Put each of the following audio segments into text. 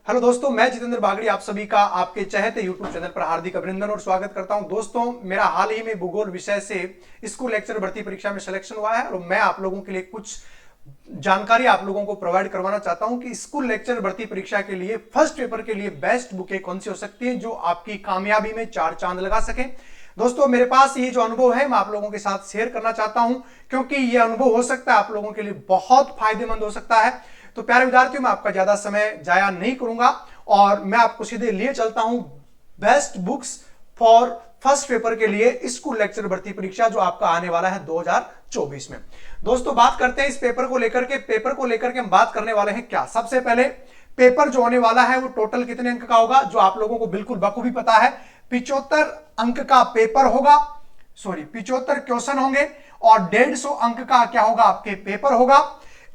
Hello दोस्तों, मैं जितेंद्र बागड़ी आप सभी का आपके चहेते यूट्यूब चैनल पर हार्दिक अभिनंदन और स्वागत करता हूं। दोस्तों, मेरा हाल ही में भूगोल विषय से स्कूल लेक्चर भर्ती परीक्षा में सिलेक्शन हुआ है और मैं आप लोगों के लिए कुछ जानकारी आप लोगों को प्रोवाइड करवाना चाहता हूं कि स्कूल लेक्चर भर्ती परीक्षा के लिए फर्स्ट पेपर के लिए बेस्ट बुकें कौन सी हो सकती है जो आपकी कामयाबी में चार चांद लगा सके। दोस्तों, मेरे पास ये जो अनुभव है मैं आप लोगों के साथ शेयर करना चाहता हूं क्योंकि ये अनुभव हो सकता है आप लोगों के लिए बहुत फायदेमंद हो सकता है। तो प्यारे विद्यार्थियों, मैं आपका ज्यादा समय जाया नहीं करूंगा और मैं आपको सीधे लिए चलता हूं best books for first paper के लिए स्कूल लेक्चर भर्ती परीक्षा जो आपका आने वाला है 2024 में। दोस्तों, बात करते हैं इस पेपर को लेकर के हम बात करने वाले हैं क्या। सबसे पहले पेपर जो होने वाला है वो टोटल कितने अंक का होगा, जो आप लोगों को बिल्कुल बखूबी पता है। 75 अंक का पेपर होगा, 75 क्वेश्चन होंगे और 150 अंक का क्या होगा, आपके पेपर होगा।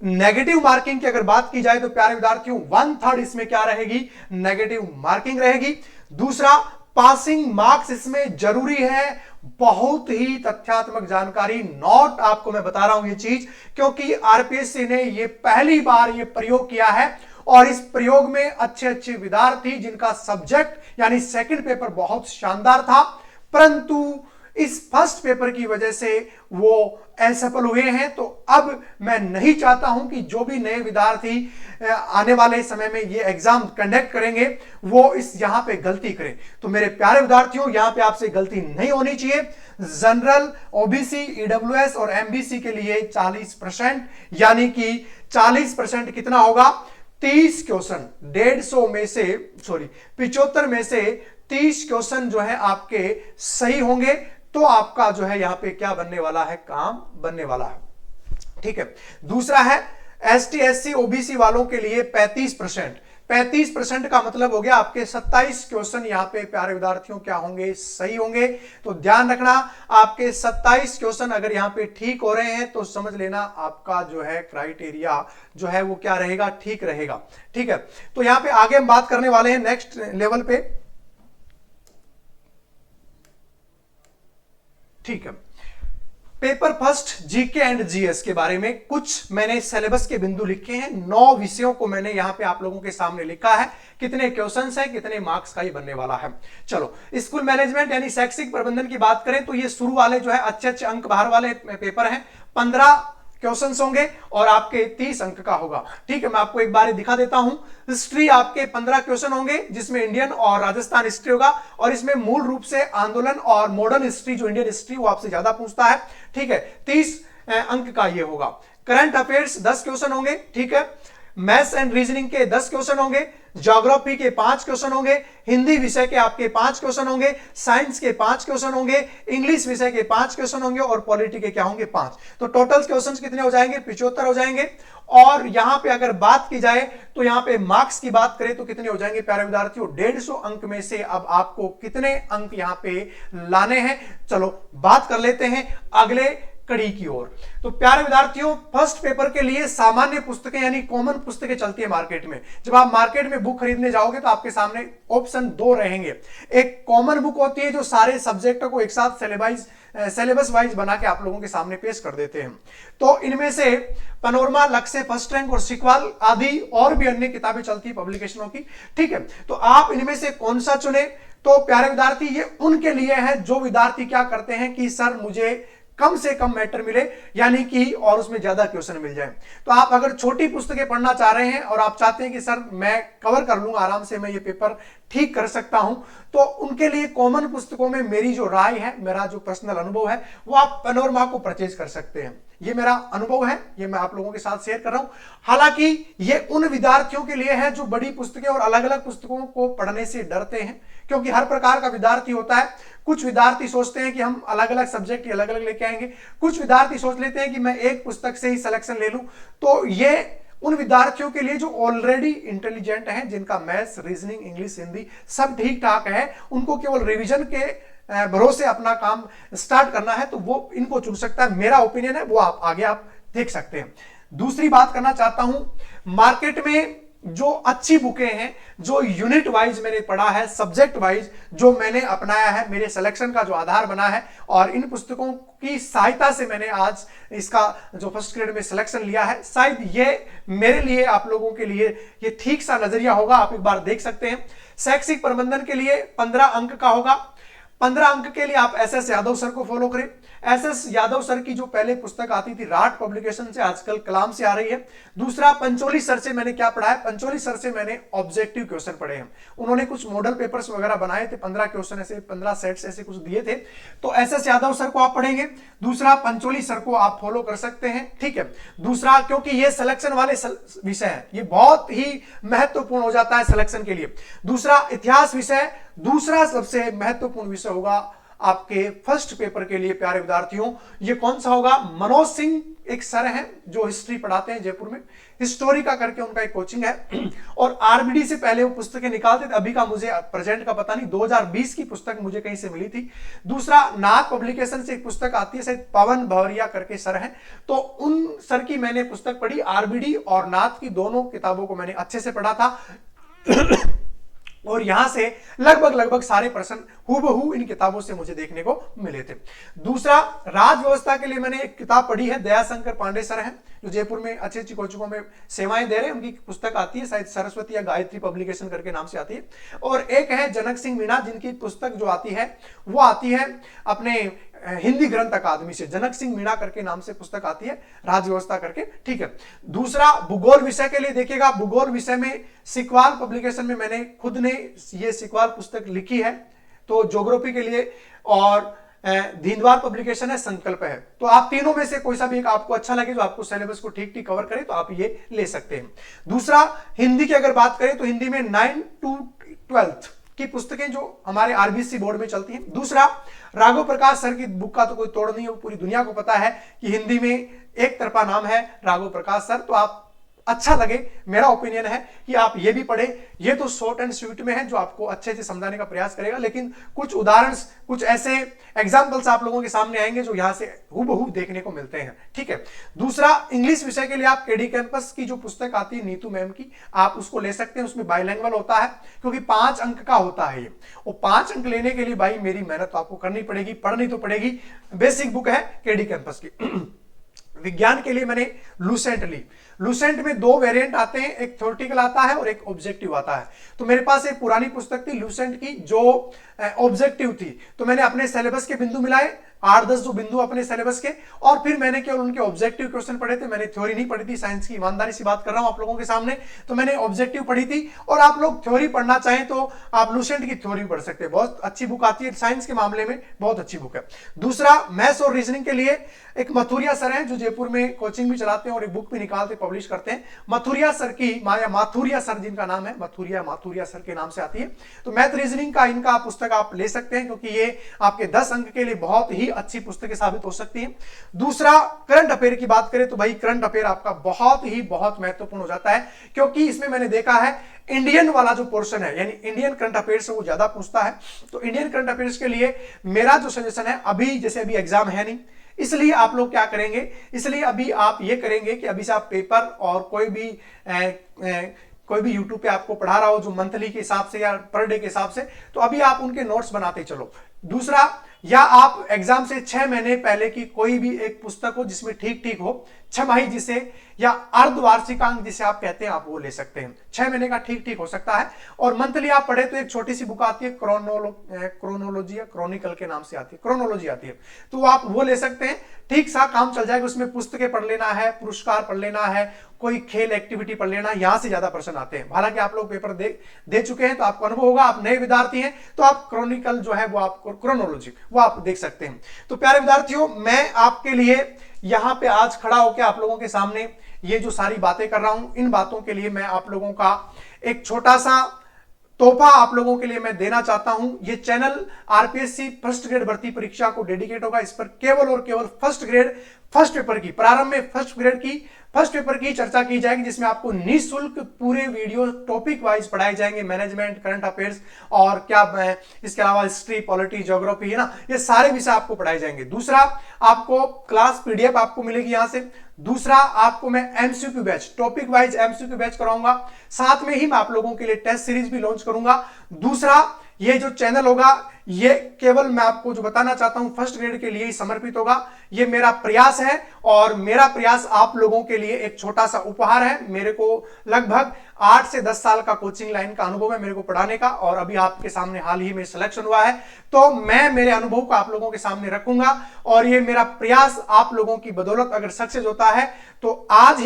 नेगेटिव मार्किंग की अगर बात की जाए तो प्यारे विद्यार्थियों 1/3 इसमें क्या रहेगी, नेगेटिव मार्किंग रहेगी। दूसरा, पासिंग मार्क्स इसमें जरूरी है। बहुत ही तथ्यात्मक जानकारी, नोट आपको मैं बता रहा हूं ये चीज क्योंकि आरपीएससी ने ये पहली बार ये प्रयोग किया है और इस प्रयोग में अच्छे अच्छे विद्यार्थी जिनका सब्जेक्ट यानी सेकंड पेपर बहुत शानदार था, परंतु इस फर्स्ट पेपर की वजह से वो असफल हुए हैं। तो अब मैं नहीं चाहता हूं कि जो भी नए विद्यार्थी आने वाले समय में ये एग्जाम कंडक्ट करेंगे वो इस यहां पे गलती करें। तो मेरे प्यारे विद्यार्थियों, यहां पे आपसे गलती नहीं होनी चाहिए। जनरल, ओबीसी, ईडब्ल्यूएस और एमबीसी के लिए 40% यानी कि 40% कितना होगा, 30 क्वेश्चन 150 में से 75 में से 30 क्वेश्चन जो है आपके सही होंगे तो आपका जो है यहां पे क्या बनने वाला है, काम बनने वाला है। ठीक है। दूसरा है एसटी एससी ओबीसी वालों के लिए 35%। 35% का मतलब हो गया आपके 27 क्वेश्चन यहां पे प्यारे विद्यार्थियों क्या होंगे, सही होंगे। तो ध्यान रखना, आपके 27 क्वेश्चन अगर यहां पे ठीक हो रहे हैं तो समझ लेना आपका जो है क्राइटेरिया जो है वो क्या रहेगा, ठीक रहेगा। ठीक है। तो यहां पे आगे हम बात करने वाले हैं नेक्स्ट लेवल पे। ठीक है। Paper first GK and GS के बारे में कुछ मैंने सिलेबस के बिंदु लिखे हैं। 9 विषयों को मैंने यहां पे आप लोगों के सामने लिखा है। कितने क्वेश्चंस है, कितने मार्क्स का ये बनने वाला है। चलो, स्कूल मैनेजमेंट यानी शैक्षिक प्रबंधन की बात करें तो ये शुरू वाले जो है अच्छे अच्छे अंक बाहर वाले पेपर हैं। 15 क्वेश्चंस होंगे और आपके 30 अंक का होगा। ठीक है, मैं आपको एक बार दिखा देता हूं। हिस्ट्री आपके 15 क्वेश्चन होंगे जिसमें इंडियन और राजस्थान हिस्ट्री होगा और इसमें मूल रूप से आंदोलन और मॉडर्न हिस्ट्री जो इंडियन हिस्ट्री वो आपसे ज्यादा पूछता है। ठीक है, 30 अंक का ये होगा। करंट अफेयर्स 10 क्वेश्चन होंगे। ठीक है, मैथ्स एंड रीजनिंग के 10 क्वेश्चन होंगे, ज्योग्राफी के 5 क्वेश्चन होंगे, हिंदी विषय के आपके 5 क्वेश्चन होंगे, साइंस के 5 क्वेश्चन होंगे, इंग्लिश विषय के 5 क्वेश्चन होंगे और पॉलिटी के क्या होंगे, 5। तो टोटल क्वेश्चन कितने हो जाएंगे, 75 हो जाएंगे। और यहां पे अगर बात की जाए तो यहां पे मार्क्स की बात करें तो कितने हो जाएंगे प्यारे विद्यार्थियों, 150 अंक में से अब आपको कितने अंक यहां पे लाने हैं। चलो बात कर लेते हैं अगले कड़ी की ओर। तो प्यारे विद्यार्थियों, फर्स्ट पेपर के लिए सामान्य पुस्तकें यानी कॉमन पुस्तकें चलती है मार्केट में। जब आप मार्केट में बुक खरीदने जाओगे तो आपके सामने ऑप्शन 2 रहेंगे। एक कॉमन बुक होती है जो सारे सब्जेक्टों को एक साथ सिलेबस वाइज बना के आप लोगों के सामने पेश कर देते हैं। तो इनमें से पनोरमा, लक्ष्य, फर्स्ट रैंक और सिक्वाल आदि और भी अन्य किताबें चलती है पब्लिकेशनों की। ठीक है, तो आप इनमें से कौन सा चुने। तो प्यारे विद्यार्थी, ये उनके लिए है जो विद्यार्थी क्या करते हैं कि सर मुझे कम से कम मैटर मिले यानी कि और उसमें ज्यादा क्वेश्चन मिल जाए। तो आप अगर छोटी पुस्तकें पढ़ना चाह रहे हैं और आप चाहते हैं कि सर मैं कवर कर लूंगा आराम से, मैं ये पेपर ठीक कर सकता हूं, तो उनके लिए कॉमन पुस्तकों में मेरी जो राय है, मेरा जो पर्सनल अनुभव है, वो आप पैनोरमा को परचेज कर सकते हैं। ये मेरा अनुभव है, ये मैं आप लोगों के साथ शेयर कर रहा हूं। हालांकि ये उन विद्यार्थियों के लिए है जो बड़ी पुस्तकें और अलग अलग पुस्तकों को पढ़ने से डरते हैं क्योंकि हर प्रकार का विद्यार्थी होता है। कुछ विद्यार्थी सोचते हैं कि हम अलग अलग सब्जेक्ट अलग अलग लेके आएंगे, कुछ विद्यार्थी सोच लेते हैं कि मैं एक पुस्तक से ही सिलेक्शन ले लूं। तो ये उन विद्यार्थियों के लिए जो ऑलरेडी इंटेलिजेंट हैं, जिनका मैथ्स, रीजनिंग, इंग्लिश, हिंदी सब ठीक ठाक है, उनको केवल रिवीजन के भरोसे अपना काम स्टार्ट करना है, तो वो इनको चुन सकता है। मेरा ओपिनियन है, वो आप आगे आप देख सकते हैं। दूसरी बात करना चाहता हूं, मार्केट में जो अच्छी बुकें हैं, जो यूनिट वाइज मैंने पढ़ा है, सब्जेक्ट वाइज जो मैंने अपनाया है, मेरे सिलेक्शन का जो आधार बना है, और इन पुस्तकों की सहायता से मैंने आज इसका जो फर्स्ट ग्रेड में सिलेक्शन लिया है। शायद ये मेरे लिए, आप लोगों के लिए ये ठीक सा नजरिया होगा, आप एक बार देख सकते हैं। शैक्षिक प्रबंधन के लिए 15 अंक का होगा। 15 अंक के लिए आप एस यादव सर को फॉलो करें। एस यादव सर की जो पहले पुस्तक आती थी राट पब्लिकेशन से, आजकल कलाम से आ रही है। दूसरा, पंचोली सर से मैंने क्या पढ़ा है, पंचोली सर से मैंने ऑब्जेक्टिव क्वेश्चन पढ़े हैं। उन्होंने कुछ मॉडल पेपर्स वगैरह बनाए थे, 15 क्वेश्चन ऐसे, 15 सेट्स ऐसे कुछ दिए थे। तो एस यादव सर को आप पढ़ेंगे। दूसरा, पंचोली सर को आप फॉलो कर सकते हैं, ठीक है। दूसरा, क्योंकि ये सिलेक्शन वाले विषय है, ये बहुत ही महत्वपूर्ण हो जाता है सिलेक्शन के लिए। दूसरा, इतिहास विषय दूसरा सबसे महत्वपूर्ण विषय होगा आपके फर्स्ट पेपर के लिए प्यारे विद्यार्थियों। ये कौन सा होगा, मनोज सिंह एक सर हैं जो हिस्ट्री पढ़ाते हैं जयपुर में, हिस्टोरी का करके उनका एक कोचिंग है, और आरबीडी से पहले वो पुस्तकें निकालते थे, अभी का मुझे प्रेजेंट का पता नहीं, 2020 की पुस्तक मुझे कहीं से मिली थी। दूसरा, नाथ पब्लिकेशन से एक पुस्तक आती है, शायद पवन भवरिया करके सर हैं, तो उन सर की मैंने पुस्तक पढ़ी, आरबीडी और नाथ की दोनों किताबों को मैंने अच्छे से पढ़ा था और यहां से लगभग सारे प्रश्न हूबहू इन किताबों से मुझे देखने को मिले थे। दूसरा, राज व्यवस्था के लिए मैंने एक किताब पढ़ी है, दयाशंकर पांडे सर हैं जो जयपुर में अच्छी अच्छी कोचिंगों में सेवाएं दे रहे हैं, उनकी पुस्तक आती है, शायद सरस्वती या गायत्री पब्लिकेशन करके नाम से आती है। और एक है जनक सिंह मीणा, जिनकी पुस्तक जो आती है वो आती है अपने हिंदी ग्रंथ अकादमी से, जनक सिंह मीणा करके नाम से पुस्तक आती है, राज व्यवस्था करके, ठीक है। दूसरा, भूगोल विषय के लिए देखिएगा, भूगोल विषय में सिकवाल पब्लिकेशन में मैंने खुद ने ये सिकवाल पुस्तक लिखी है, तो ज्योग्राफी के लिए, और दीनद्वार पब्लिकेशन है, संकल्प है। तो आप तीनों में से कोई सा भी एक आपको अच्छा लगे, जो आपको सिलेबस को ठीक ठीक कवर करे, तो आप ये ले सकते हैं। दूसरा, हिंदी की अगर बात करें तो हिंदी में 9 to 12 की पुस्तकें जो हमारे आरबीसी बोर्ड में चलती हैं। दूसरा, राघव प्रकाश सर की बुक का तो कोई तोड़ नहीं है, पूरी दुनिया को पता है कि हिंदी में एक तरफा नाम है राघव प्रकाश सर, तो आप अच्छा लगे, मेरा ओपिनियन है कि आप ये भी पढ़े। ये तो शॉर्ट एंड स्वीट में है, जो आपको अच्छे से समझाने का प्रयास करेगा, लेकिन कुछ उदाहरण, कुछ ऐसे एग्जाम्पल्स आप लोगों के सामने आएंगे जो यहां से हूबहू देखने को मिलते हैं, ठीक है। दूसरा, इंग्लिश विषय के लिए आप केडी कैंपस की जो पुस्तक आती है नीतू मैम की, आप उसको ले सकते हैं। उसमें बाइलैंग्वेज होता है, क्योंकि 5 अंक का होता है ये, और 5 अंक लेने के लिए भाई मेरी मेहनत तो आपको करनी पड़ेगी, पढ़नी तो पड़ेगी। बेसिक बुक है केडी कैंपस की। विज्ञान के लिए मैंने लूसेंट ली। लूसेंट में 2 वेरिएंट आते हैं, एक थ्योरेटिकल आता है और एक ऑब्जेक्टिव आता है। तो मेरे पास एक पुरानी पुस्तक थी लूसेंट की जो ऑब्जेक्टिव थी, तो मैंने अपने सिलेबस के बिंदु मिलाए, 8-10 जो बिंदु अपने सिलेबस के, और फिर मैंने केवल उनके ऑब्जेक्टिव क्वेश्चन पढ़े थे। मैंने थ्योरी नहीं पढ़ी थी, साइंस की ईमानदारी से बात कर रहा हूं आप लोगों के सामने, तो मैंने ऑब्जेक्टिव पढ़ी थी। और आप लोग थ्योरी पढ़ना चाहें तो आप लूसेंट की थ्योरी पढ़ सकते हैं, बहुत अच्छी बुक आती है, साइंस के मामले में बहुत अच्छी बुक है। दूसरा, मैथ्स और रीजनिंग के लिए एक मथुरिया सर हैं जो जयपुर में कोचिंग भी चलाते हैं और एक बुक भी निकालते पब्लिश करते हैं। मथुरिया सर की, माथुरिया सर जिनका नाम है, माथुरिया सर के नाम से आती है। तो मैथ रीजनिंग का इनका पुस्तक आप ले सकते हैं, क्योंकि ये आपके 10 अंक के लिए बहुत ही अच्छी पुस्तकें साबित हो सकती है। दूसरा, करंट अफेयर की बात करें तो भाई करंट अफेयर आपका बहुत महत्वपूर्ण हो जाता है, क्योंकि इसमें मैंने देखा है इंडियन वाला जो पोर्शन है, यानी इंडियन करंट अफेयर से वो ज्यादा पूछता है। तो इंडियन करंट अफेयर्स के लिए मेरा जो सजेशन है, अभी जैसे अभी एग्जाम है नहीं, इसलिए आप लोग क्या करेंगे, इसलिए अभी आप ये करेंगे कि अभी से आप पेपर और कोई भी यूट्यूब पे आपको पढ़ा रहा हो जो मंथली के हिसाब से या पर डे के हिसाब से, तो अभी आप उनके नोट्स बनाते चलो। दूसरा, या आप एग्जाम से 6 महीने पहले की कोई भी एक पुस्तक हो जिसमें ठीक ठीक हो, 6 जिसे, या अर्धवार्षिकांक जिसे आप कहते हैं, आप वो ले सकते हैं। 6 महीने का ठीक ठीक हो सकता है। और मंथली आप पढ़े तो एक छोटी सी बुक आती है, क्रोनोलॉजी या क्रॉनिकल के नाम से आती है, क्रोनोलॉजी आती है, तो आप वो ले सकते हैं, ठीक सा काम चल जाएगा। उसमें पुस्तकें पढ़ लेना है, पुरस्कार पढ़ लेना है, कोई खेल एक्टिविटी पढ़ लेना, यहां से ज्यादा प्रश्न आते हैं। हालांकि आप लोग पेपर दे चुके हैं तो आपको अनुभव होगा, आप नए विद्यार्थी हैं तो आप क्रॉनिकल जो है वो आप क्रोनोलॉजी वो आप देख सकते हैं। तो प्यारे विद्यार्थियों, मैं आपके लिए यहां पे आज खड़ा होकर आप लोगों के सामने ये जो सारी बातें कर रहा हूं, इन बातों के लिए मैं आप लोगों का एक छोटा सा तोहफा आप लोगों के लिए मैं देना चाहता हूं। ये चैनल आरपीएससी फर्स्ट ग्रेड भर्ती परीक्षा को डेडिकेट होगा। इस पर केवल और केवल फर्स्ट ग्रेड फर्स्ट पेपर की, प्रारंभ में फर्स्ट ग्रेड की फर्स्ट पेपर की चर्चा की जाएगी, जिसमें आपको निःशुल्क पूरे वीडियो टॉपिक वाइज पढ़ाए जाएंगे, मैनेजमेंट, करंट अफेयर्स और क्या इसके अलावा हिस्ट्री, पॉलिटी, ज्योग्राफी, है ना, ये सारे विषय आपको पढ़ाए जाएंगे। दूसरा, आपको क्लास पीडीएफ आपको मिलेगी यहां से, दूसरा, आपको मैं MCQ batch, topic wise MCQ batch कराऊंगा। साथ में ही मैं आप लोगों के लिए टेस्ट सीरीज भी लॉन्च करूंगा। दूसरा, ये जो चैनल होगा ये केवल मैं आपको जो बताना चाहता हूं फर्स्ट ग्रेड के लिए ही समर्पित होगा। ये मेरा प्रयास है और मेरा प्रयास आप लोगों के लिए एक छोटा सा उपहार है। मेरे को लगभग 8 से 10 साल का कोचिंग लाइन का अनुभव है मेरे को पढ़ाने का, और अभी आपके सामने हाल ही में सिलेक्शन हुआ है, तो मैं मेरे अनुभव को आप लोगों के सामने रखूंगा। और ये मेरा प्रयास आप लोगों की बदौलत अगर सक्सेस होता है तो आज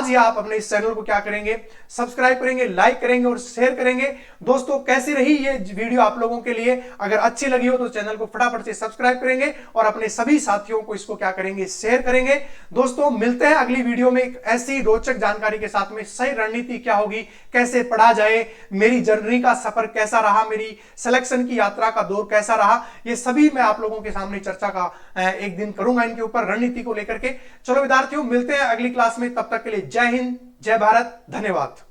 ही आप अपने इस चैनल को क्या करेंगे, सब्सक्राइब करेंगे, लाइक करेंगे और शेयर करेंगे। दोस्तों, कैसी रही ये वीडियो आप लोगों के लिए? अगर अच्छी लगी हो तो चैनल को फटाफट से सब्सक्राइब करेंगे और अपने सभी साथियों को इसको क्या करेंगे, शेयर करेंगे। दोस्तों, मिलते हैं अगली वीडियो में एक ऐसी रोचक जानकारी के साथ में। सही रणनीति क्या होगी, कैसे पढ़ा जाए, मेरी जर्नी का सफर कैसा रहा, मेरी सिलेक्शन की यात्रा का दौर कैसा रहा, ये सभी मैं आप लोगों के सामने चर्चा का एक दिन करूंगा इनके ऊपर, रणनीति को लेकर के। चलो विद्यार्थियों, मिलते हैं अगली क्लास में। तब तक के लिए जय हिंद, जय भारत, धन्यवाद।